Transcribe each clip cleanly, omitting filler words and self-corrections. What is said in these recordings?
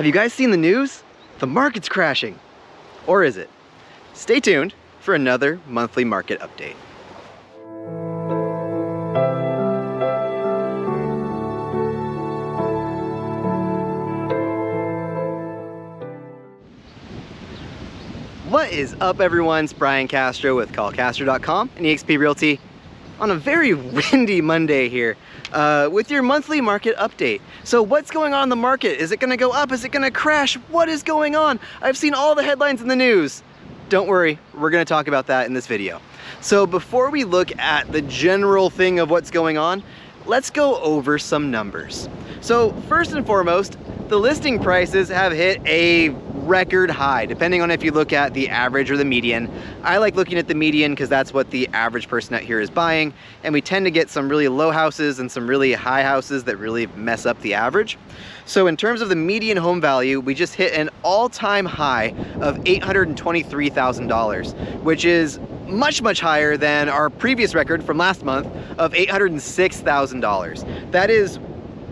Have you guys seen the news? The market's crashing. Or is it? Stay tuned for another monthly market update. What is up, everyone? It's Brian Castro with callcastro.com and eXp Realty on a very windy Monday here with your monthly market update. So what's going on in the market? Is it gonna go up? Is it gonna crash? What is going on? I've seen all the headlines in the news. Don't worry, we're gonna talk about that in this video. So before we look at the general thing of what's going on, let's go over some numbers. So first and foremost, the listing prices have hit a record high, depending on if you look at the average or the median. I like looking at the median because that's what the average person out here is buying, and we tend to get some really low houses and some really high houses that really mess up the average. So in terms of the median home value, we just hit an all-time high of $823,000, which is much higher than our previous record from last month of $806,000. That is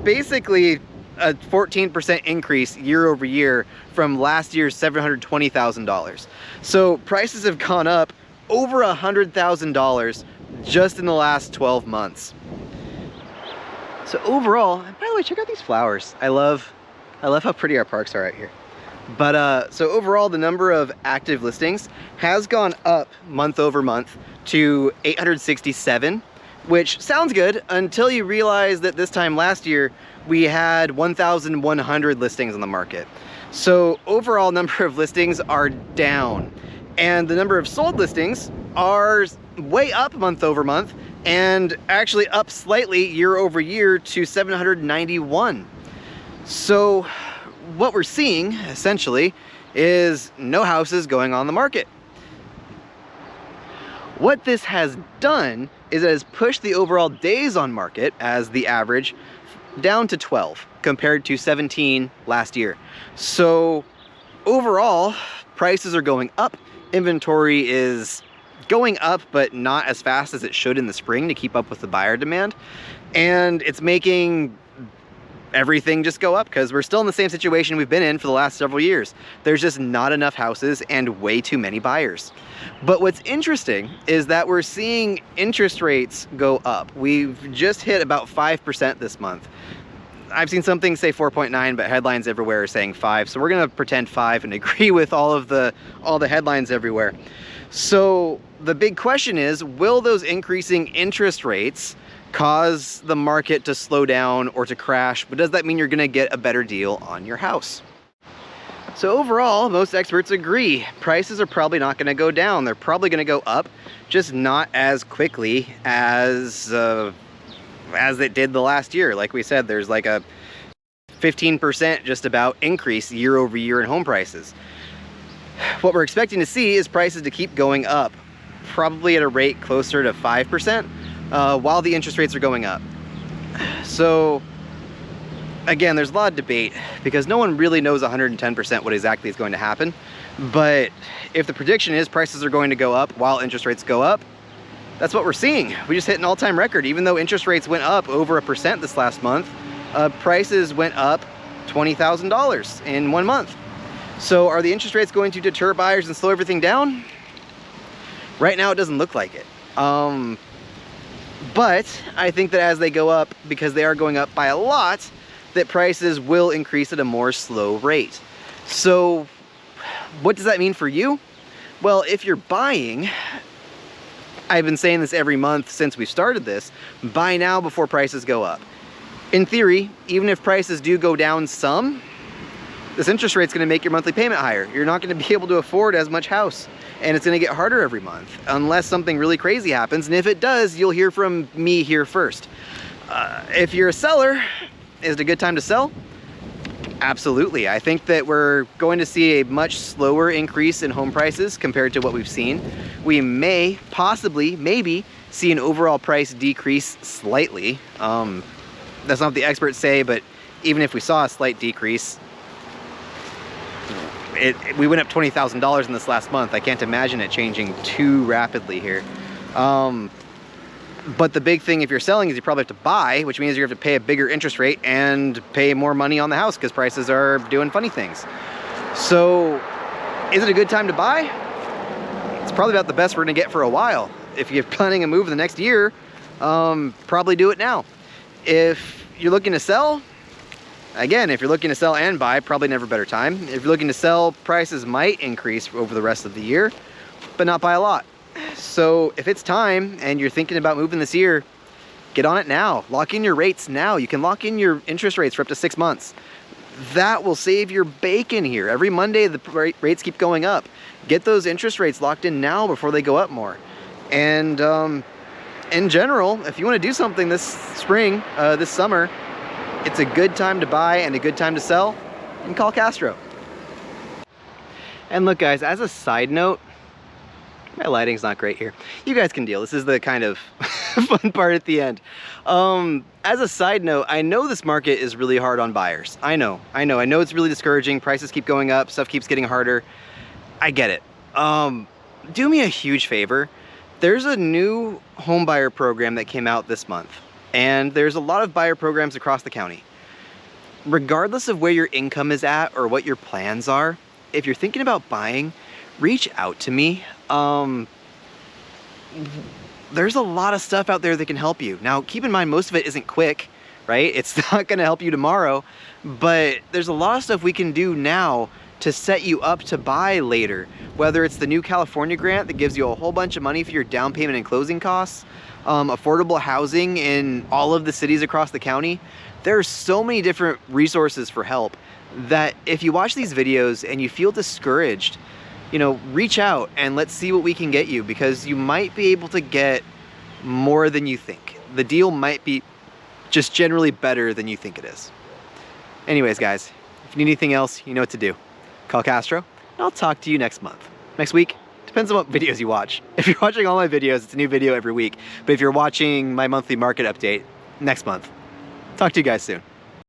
basically a 14% increase year over year from last year's $720,000. So prices have gone up over $100,000 just in the last 12 months. So overall, and by the way, check out these flowers. I love how pretty our parks are out here. But so overall, the number of active listings has gone up month over month to 867, which sounds good until you realize that this time last year we had 1,100 listings on the market. So overall number of listings are down, and the number of sold listings are way up month over month and actually up slightly year over year to 791. So what we're seeing essentially is no houses going on the market. What this has done is it has pushed the overall days on market as the average down to 12 compared to 17 last year. So overall, prices are going up. Inventory is going up, but not as fast as it should in the spring to keep up with the buyer demand. And it's making everything just go up because we're still in the same situation we've been in for the last several years. There's just not enough houses and way too many buyers. But what's interesting is that we're seeing interest rates go up. We've just hit about 5% this month. I've seen something say 4.9, but headlines everywhere are saying 5. So we're gonna pretend 5 and agree with all the headlines everywhere. So the big question is, will those increasing interest rates cause the market to slow down or to crash? But does that mean you're gonna get a better deal on your house? So overall, most experts agree prices are probably not gonna go down. They're probably gonna go up, just not as quickly as it did the last year. Like we said, there's like a 15% just about increase year over year in home prices. What we're expecting to see is prices to keep going up, probably at a rate closer to 5%, while the interest rates are going up. So again, there's a lot of debate because no one really knows 110% what exactly is going to happen. But if the prediction is prices are going to go up while interest rates go up, that's what we're seeing. We just hit an all-time record. Even though interest rates went up over 1% this last month, prices went up $20,000 in 1 month. So are the interest rates going to deter buyers and slow everything down? Right now, it doesn't look like it. But I think that as they go up, because they are going up by a lot, that prices will increase at a more slow rate. So what does that mean for you? Well, if you're buying, I've been saying this every month since we started this, buy now before prices go up. In theory, even if prices do go down some, this interest rate's gonna make your monthly payment higher. You're not gonna be able to afford as much house, and it's gonna get harder every month unless something really crazy happens. And if it does, you'll hear from me here first. If you're a seller, is it a good time to sell? Absolutely. I think that we're going to see a much slower increase in home prices compared to what we've seen. We may, possibly, maybe, see an overall price decrease slightly. That's not what the experts say, but even if we saw a slight decrease, we went up $20,000 in this last month. I can't imagine it changing too rapidly here. But the big thing if you're selling is you probably have to buy, which means you have to pay a bigger interest rate and pay more money on the house because prices are doing funny things. So is it a good time to buy? It's probably about the best we're gonna get for a while. If you're planning a move in the next year, probably do it now. If you're looking to sell, again, if you're looking to sell and buy, probably never a better time. If you're looking to sell, prices might increase over the rest of the year, but not by a lot. So if it's time and you're thinking about moving this year, get on it now. Lock in your rates now. You can lock in your interest rates for up to 6 months. That will save your bacon here. Every Monday, the rates keep going up. Get those interest rates locked in now before they go up more. And in general, if you want to do something this spring, this summer, it's a good time to buy and a good time to sell, and call Castro. And look guys, as a side note, my lighting's not great here. You guys can deal. This is the kind of fun part at the end. As a side note, I know this market is really hard on buyers. I know it's really discouraging. Prices keep going up, stuff keeps getting harder. I get it. Do me a huge favor. There's a new home buyer program that came out this month, and there's a lot of buyer programs across the county. Regardless of where your income is at or what your plans are, if you're thinking about buying, reach out to me. There's a lot of stuff out there that can help you. Now, keep in mind, most of it isn't quick, right? It's not gonna help you tomorrow, but there's a lot of stuff we can do now to set you up to buy later. Whether it's the new California grant that gives you a whole bunch of money for your down payment and closing costs, affordable housing in all of the cities across the county. There are so many different resources for help that if you watch these videos and you feel discouraged, you know, reach out and let's see what we can get you, because you might be able to get more than you think. The deal might be just generally better than you think it is. Anyways, guys, if you need anything else, you know what to do. Call Castro, and I'll talk to you next month. Next week, depends on what videos you watch. If you're watching all my videos, it's a new video every week. But if you're watching my monthly market update, next month. Talk to you guys soon.